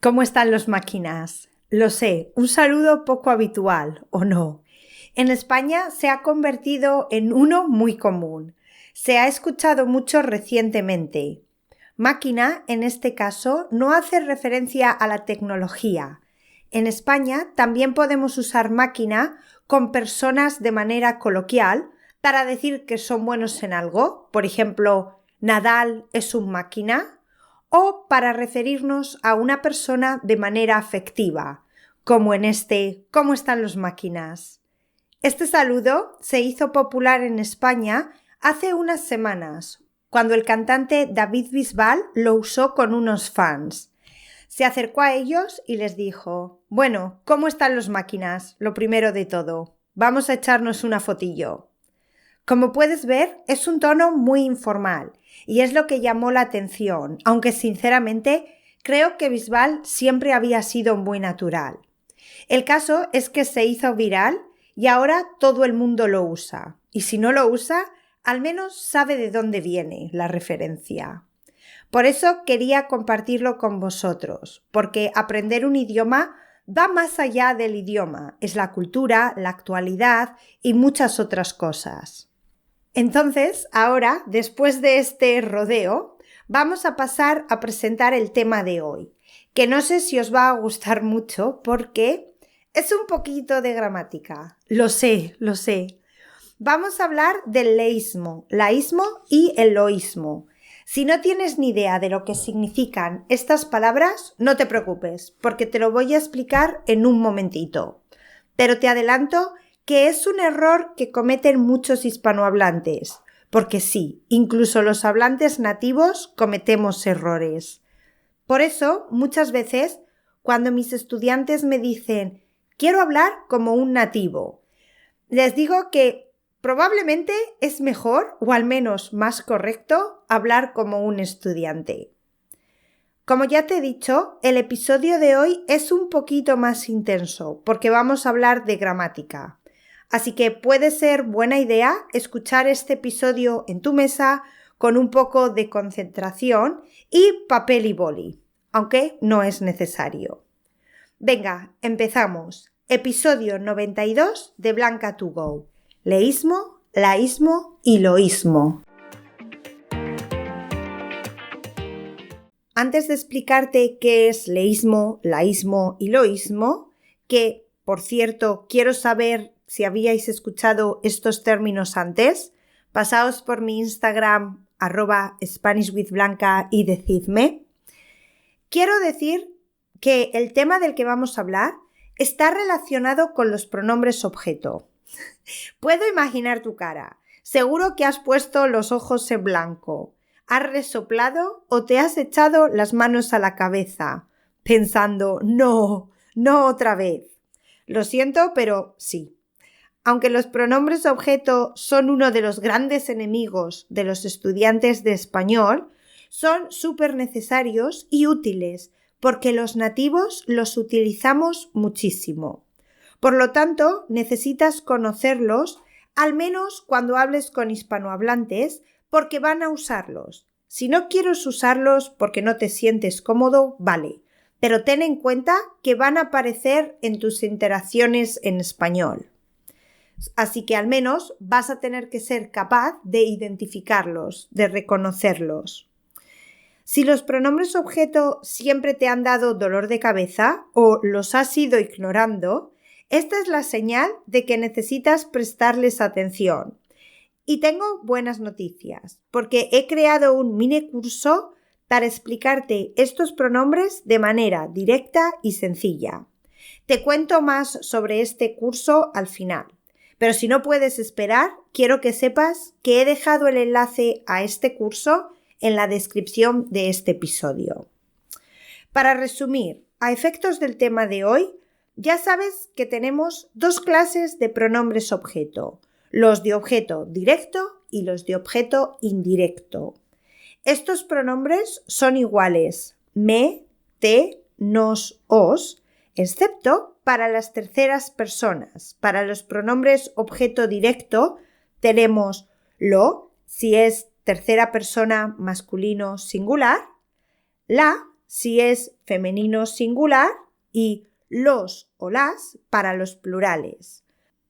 ¿Cómo están los máquinas? Lo sé, un saludo poco habitual, ¿o no? En España se ha convertido en uno muy común. Se ha escuchado mucho recientemente. Máquina, en este caso, no hace referencia a la tecnología. En España también podemos usar máquina con personas de manera coloquial para decir que son buenos en algo. Por ejemplo, Nadal es un máquina. O para referirnos a una persona de manera afectiva, como en ¿cómo están los máquinas? Este saludo se hizo popular en España hace unas semanas, cuando el cantante David Bisbal lo usó con unos fans. Se acercó a ellos y les dijo: «Bueno, ¿cómo están los máquinas? Lo primero de todo. Vamos a echarnos una fotillo». Como puedes ver, es un tono muy informal y es lo que llamó la atención, aunque sinceramente creo que Bisbal siempre había sido muy natural. El caso es que se hizo viral y ahora todo el mundo lo usa. Y si no lo usa, al menos sabe de dónde viene la referencia. Por eso quería compartirlo con vosotros, porque aprender un idioma va más allá del idioma, es la cultura, la actualidad y muchas otras cosas. Entonces, ahora, después de este rodeo, vamos a pasar a presentar el tema de hoy, que no sé si os va a gustar mucho porque es un poquito de gramática. Lo sé. Vamos a hablar del leísmo, laísmo y el loísmo. Si no tienes ni idea de lo que significan estas palabras, no te preocupes, porque te lo voy a explicar en un momentito. Pero te adelanto que es un error que cometen muchos hispanohablantes, porque sí, incluso los hablantes nativos cometemos errores. Por eso, muchas veces, cuando mis estudiantes me dicen «quiero hablar como un nativo», les digo que probablemente es mejor, o al menos más correcto, hablar como un estudiante. Como ya te he dicho, el episodio de hoy es un poquito más intenso, porque vamos a hablar de gramática. Así que puede ser buena idea escuchar este episodio en tu mesa con un poco de concentración y papel y boli, aunque no es necesario. Venga, empezamos. Episodio 92 de Blanca to Go. Leísmo, laísmo y loísmo. Antes de explicarte qué es leísmo, laísmo y loísmo, que, por cierto, quiero saber si habíais escuchado estos términos antes, pasaos por mi Instagram @SpanishWithBlanca y decidme. Quiero decir que el tema del que vamos a hablar está relacionado con los pronombres objeto. Puedo imaginar tu cara. Seguro que has puesto los ojos en blanco, has resoplado o te has echado las manos a la cabeza, pensando no otra vez. Lo siento, pero sí. Aunque los pronombres objeto son uno de los grandes enemigos de los estudiantes de español, son súper necesarios y útiles porque los nativos los utilizamos muchísimo. Por lo tanto, necesitas conocerlos al menos cuando hables con hispanohablantes porque van a usarlos. Si no quieres usarlos porque no te sientes cómodo, vale, pero ten en cuenta que van a aparecer en tus interacciones en español. Así que al menos vas a tener que ser capaz de identificarlos, de reconocerlos. Si los pronombres objeto siempre te han dado dolor de cabeza o los has ido ignorando, esta es la señal de que necesitas prestarles atención. Y tengo buenas noticias, porque he creado un mini curso para explicarte estos pronombres de manera directa y sencilla. Te cuento más sobre este curso al final. Pero si no puedes esperar, quiero que sepas que he dejado el enlace a este curso en la descripción de este episodio. Para resumir, a efectos del tema de hoy, ya sabes que tenemos dos clases de pronombres objeto, los de objeto directo y los de objeto indirecto. Estos pronombres son iguales me, te, nos, os, excepto para las terceras personas. Para los pronombres objeto directo tenemos lo, si es tercera persona masculino singular, la, si es femenino singular y los o las para los plurales.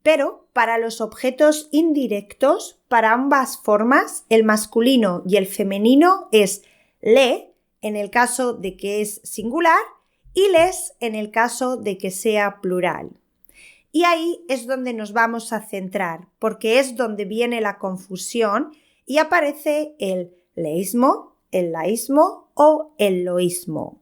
Pero para los objetos indirectos, para ambas formas, el masculino y el femenino es le en el caso de que es singular y les en el caso de que sea plural. Y ahí es donde nos vamos a centrar, porque es donde viene la confusión y aparece el leísmo, el laísmo o el loísmo.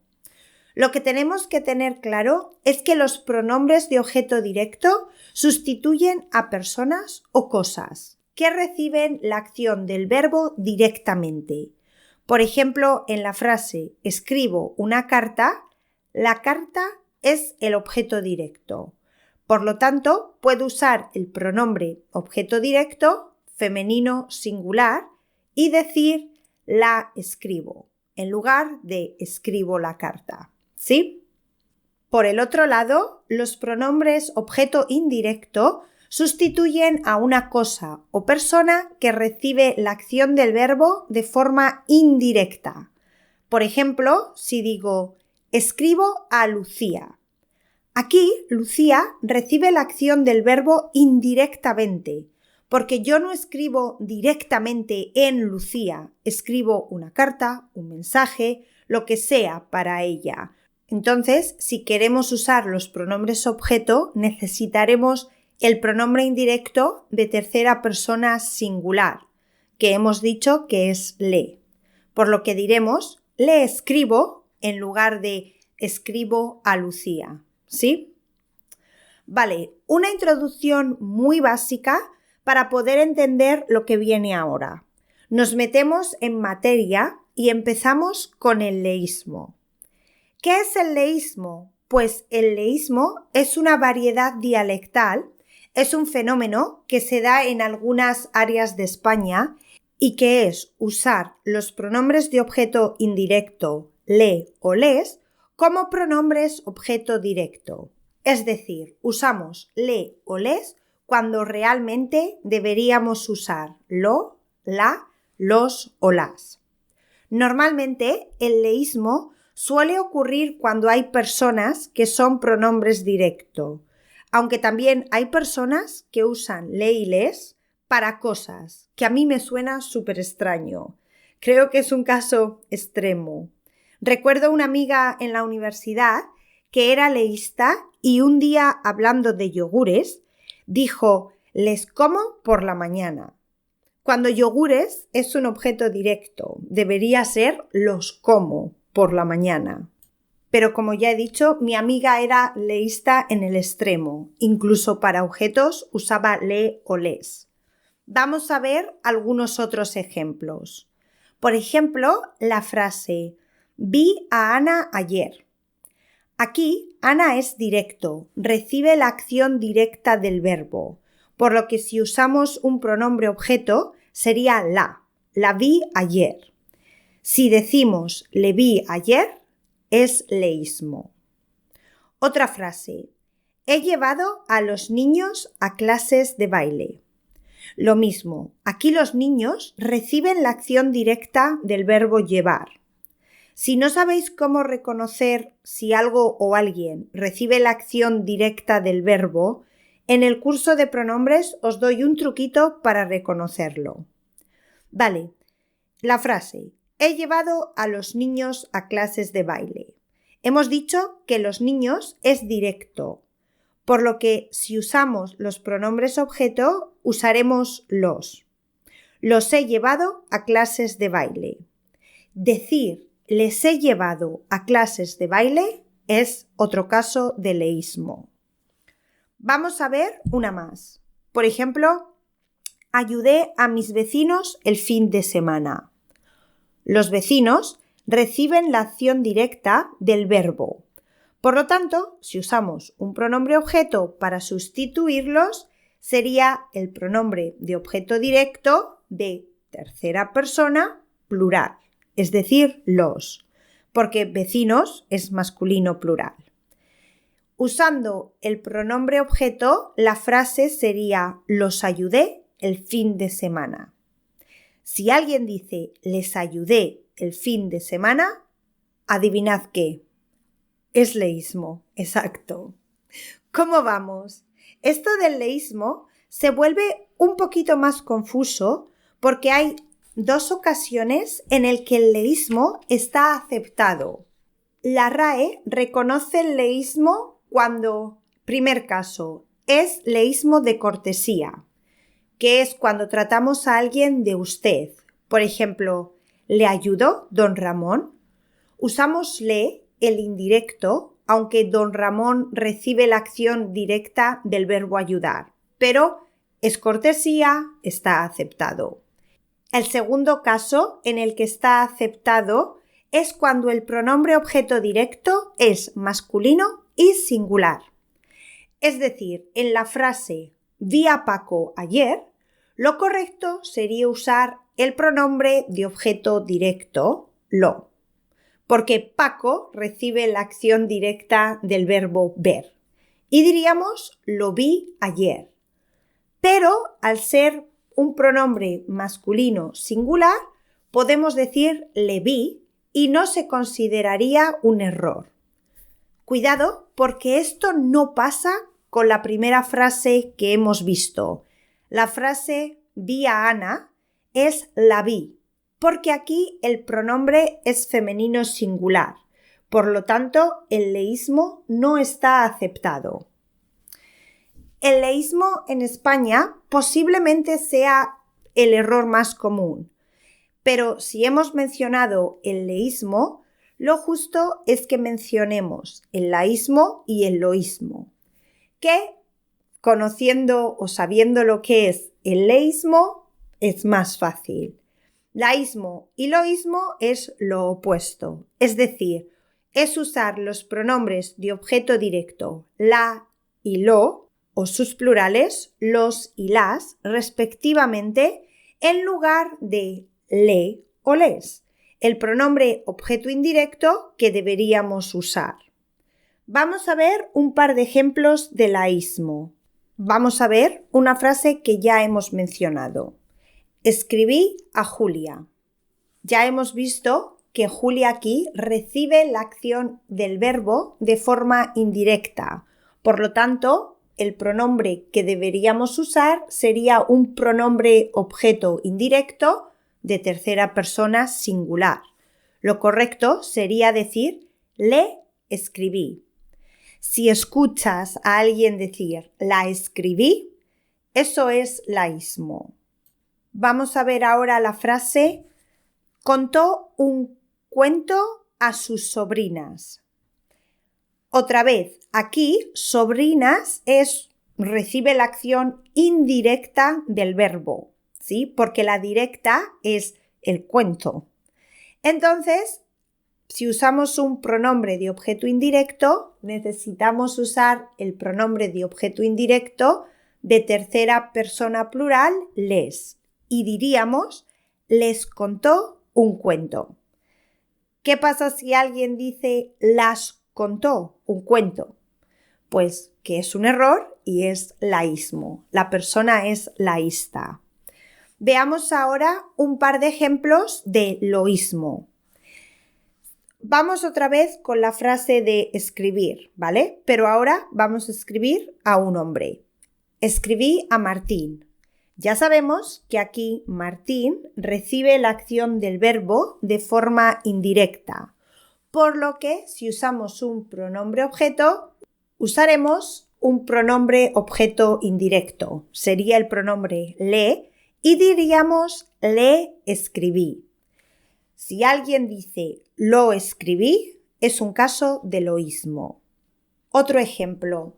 Lo que tenemos que tener claro es que los pronombres de objeto directo sustituyen a personas o cosas que reciben la acción del verbo directamente. Por ejemplo, en la frase escribo una carta, la carta es el objeto directo. Por lo tanto, puedo usar el pronombre objeto directo, femenino singular, y decir la escribo, en lugar de escribo la carta. ¿Sí? Por el otro lado, los pronombres objeto indirecto sustituyen a una cosa o persona que recibe la acción del verbo de forma indirecta. Por ejemplo, si digo escribo a Lucía. Aquí, Lucía recibe la acción del verbo indirectamente, porque yo no escribo directamente en Lucía, escribo una carta, un mensaje, lo que sea para ella. Entonces, si queremos usar los pronombres objeto, necesitaremos el pronombre indirecto de tercera persona singular, que hemos dicho que es le. Por lo que diremos, le escribo en lugar de escribo a Lucía. ¿Sí? Vale, una introducción muy básica para poder entender lo que viene ahora. Nos metemos en materia y empezamos con el leísmo. ¿Qué es el leísmo? Pues el leísmo es una variedad dialectal, es un fenómeno que se da en algunas áreas de España y que es usar los pronombres de objeto indirecto le o les como pronombres objeto directo. Es decir, usamos le o les cuando realmente deberíamos usar lo, la, los o las. Normalmente el leísmo suele ocurrir cuando hay personas que son pronombres directo, aunque también hay personas que usan le y les para cosas, que a mí me suena súper extraño. Creo que es un caso extremo. Recuerdo una amiga en la universidad que era leísta y un día hablando de yogures dijo les como por la mañana. Cuando yogures es un objeto directo, debería ser los como por la mañana. Pero como ya he dicho, mi amiga era leísta en el extremo. Incluso para objetos usaba le o les. Vamos a ver algunos otros ejemplos. Por ejemplo, la frase vi a Ana ayer. Aquí, Ana es directo, recibe la acción directa del verbo, por lo que si usamos un pronombre objeto sería la vi ayer. Si decimos le vi ayer, es leísmo. Otra frase. He llevado a los niños a clases de baile. Lo mismo, aquí los niños reciben la acción directa del verbo llevar. Si no sabéis cómo reconocer si algo o alguien recibe la acción directa del verbo, en el curso de pronombres os doy un truquito para reconocerlo. Vale, la frase he llevado a los niños a clases de baile. Hemos dicho que los niños es directo, por lo que si usamos los pronombres objeto, usaremos los. Los he llevado a clases de baile. Decir les he llevado a clases de baile es otro caso de leísmo. Vamos a ver una más. Por ejemplo, ayudé a mis vecinos el fin de semana. Los vecinos reciben la acción directa del verbo. Por lo tanto, si usamos un pronombre objeto para sustituirlos, sería el pronombre de objeto directo de tercera persona plural, es decir, los, porque vecinos es masculino plural. Usando el pronombre objeto, la frase sería los ayudé el fin de semana. Si alguien dice les ayudé el fin de semana, Adivinad qué. Es leísmo, exacto. ¿Cómo vamos? Esto del leísmo se vuelve un poquito más confuso porque hay dos ocasiones en el que el leísmo está aceptado. La RAE reconoce el leísmo cuando, primer caso, es leísmo de cortesía, que es cuando tratamos a alguien de usted. Por ejemplo, ¿le ayudo, don Ramón? Usamos le, el indirecto, aunque don Ramón recibe la acción directa del verbo ayudar, pero es cortesía, está aceptado. El segundo caso en el que está aceptado es cuando el pronombre objeto directo es masculino y singular. Es decir, en la frase vi a Paco ayer, lo correcto sería usar el pronombre de objeto directo, lo, porque Paco recibe la acción directa del verbo ver. Y diríamos lo vi ayer. Pero al ser un pronombre masculino singular, podemos decir le vi y no se consideraría un error. Cuidado, porque esto no pasa con la primera frase que hemos visto. La frase vi a Ana es la vi, porque aquí el pronombre es femenino singular. Por lo tanto, el leísmo no está aceptado. El leísmo en España posiblemente sea el error más común, pero si hemos mencionado el leísmo, lo justo es que mencionemos el laísmo y el loísmo, que conociendo o sabiendo lo que es el leísmo es más fácil. Laísmo y loísmo es lo opuesto, es decir, es usar los pronombres de objeto directo la y lo, o sus plurales, los y las, respectivamente, en lugar de le o les, el pronombre objeto indirecto que deberíamos usar. Vamos a ver un par de ejemplos de laísmo. Vamos a ver una frase que ya hemos mencionado. Escribí a Julia. Ya hemos visto que Julia aquí recibe la acción del verbo de forma indirecta. Por lo tanto, el pronombre que deberíamos usar sería un pronombre objeto indirecto de tercera persona singular. Lo correcto sería decir le escribí. Si escuchas a alguien decir la escribí, eso es laísmo. Vamos a ver ahora la frase contó un cuento a sus sobrinas. Otra vez, aquí sobrinas recibe la acción indirecta del verbo, ¿sí? Porque la directa es el cuento. Entonces, si usamos un pronombre de objeto indirecto, necesitamos usar el pronombre de objeto indirecto de tercera persona plural, les. Y diríamos, les contó un cuento. ¿Qué pasa si alguien dice las contó un cuento? Pues que es un error y es laísmo. La persona es laísta. Veamos ahora un par de ejemplos de loísmo. Vamos otra vez con la frase de escribir, ¿vale? Pero ahora vamos a escribir a un hombre. Escribí a Martín. Ya sabemos que aquí Martín recibe la acción del verbo de forma indirecta, por lo que si usamos un pronombre objeto, usaremos un pronombre objeto indirecto. Sería el pronombre le y diríamos le escribí. Si alguien dice lo escribí, es un caso de loísmo. Otro ejemplo.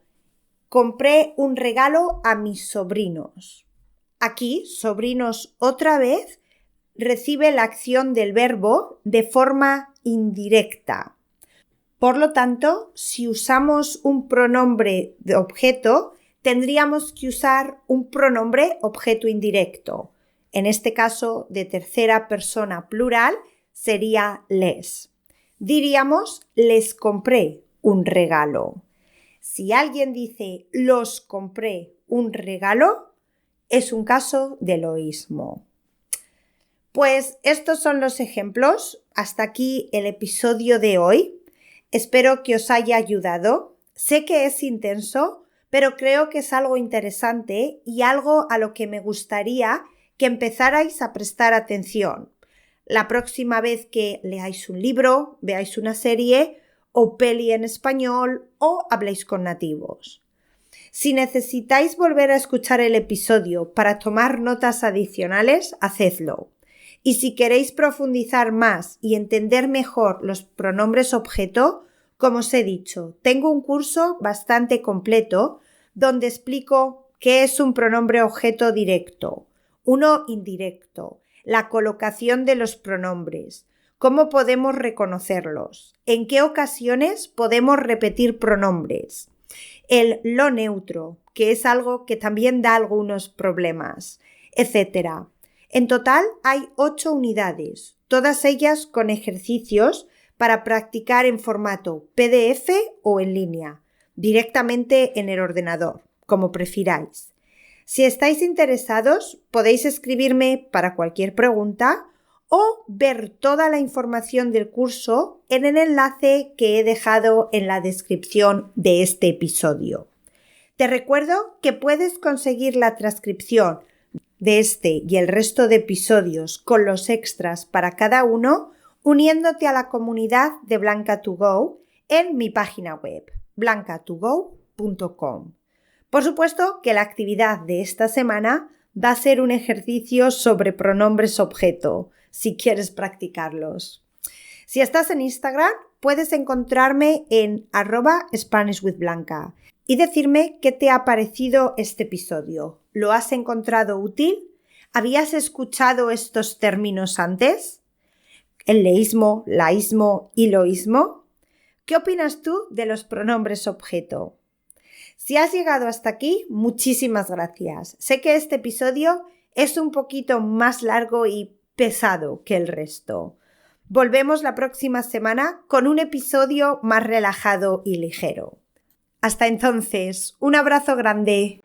Compré un regalo a mis sobrinos. Aquí, sobrinos otra vez, recibe la acción del verbo de forma indirecta. Por lo tanto, si usamos un pronombre de objeto, tendríamos que usar un pronombre objeto indirecto. En este caso, de tercera persona plural, sería les. Diríamos, les compré un regalo. Si alguien dice, los compré un regalo, es un caso de loísmo. Pues estos son los ejemplos. Hasta aquí el episodio de hoy. Espero que os haya ayudado. Sé que es intenso, pero creo que es algo interesante y algo a lo que me gustaría que empezarais a prestar atención. La próxima vez que leáis un libro, veáis una serie o peli en español o habléis con nativos. Si necesitáis volver a escuchar el episodio para tomar notas adicionales, hacedlo. Y si queréis profundizar más y entender mejor los pronombres objeto, como os he dicho, tengo un curso bastante completo donde explico qué es un pronombre objeto directo, uno indirecto, la colocación de los pronombres, cómo podemos reconocerlos, en qué ocasiones podemos repetir pronombres, el lo neutro, que es algo que también da algunos problemas, etc. En total hay 8 unidades, todas ellas con ejercicios para practicar en formato PDF o en línea, directamente en el ordenador, como prefiráis. Si estáis interesados, podéis escribirme para cualquier pregunta o ver toda la información del curso en el enlace que he dejado en la descripción de este episodio. Te recuerdo que puedes conseguir la transcripción de este y el resto de episodios con los extras para cada uno uniéndote a la comunidad de Blanca2Go en mi página web, blanca2go.com. Por supuesto que la actividad de esta semana va a ser un ejercicio sobre pronombres objeto, si quieres practicarlos. Si estás en Instagram, puedes encontrarme en @SpanishWithBlanca y decirme qué te ha parecido este episodio. ¿Lo has encontrado útil? ¿Habías escuchado estos términos antes? ¿El leísmo, laísmo y loísmo? ¿Qué opinas tú de los pronombres objeto? Si has llegado hasta aquí, muchísimas gracias. Sé que este episodio es un poquito más largo y pesado que el resto. Volvemos la próxima semana con un episodio más relajado y ligero. Hasta entonces, un abrazo grande.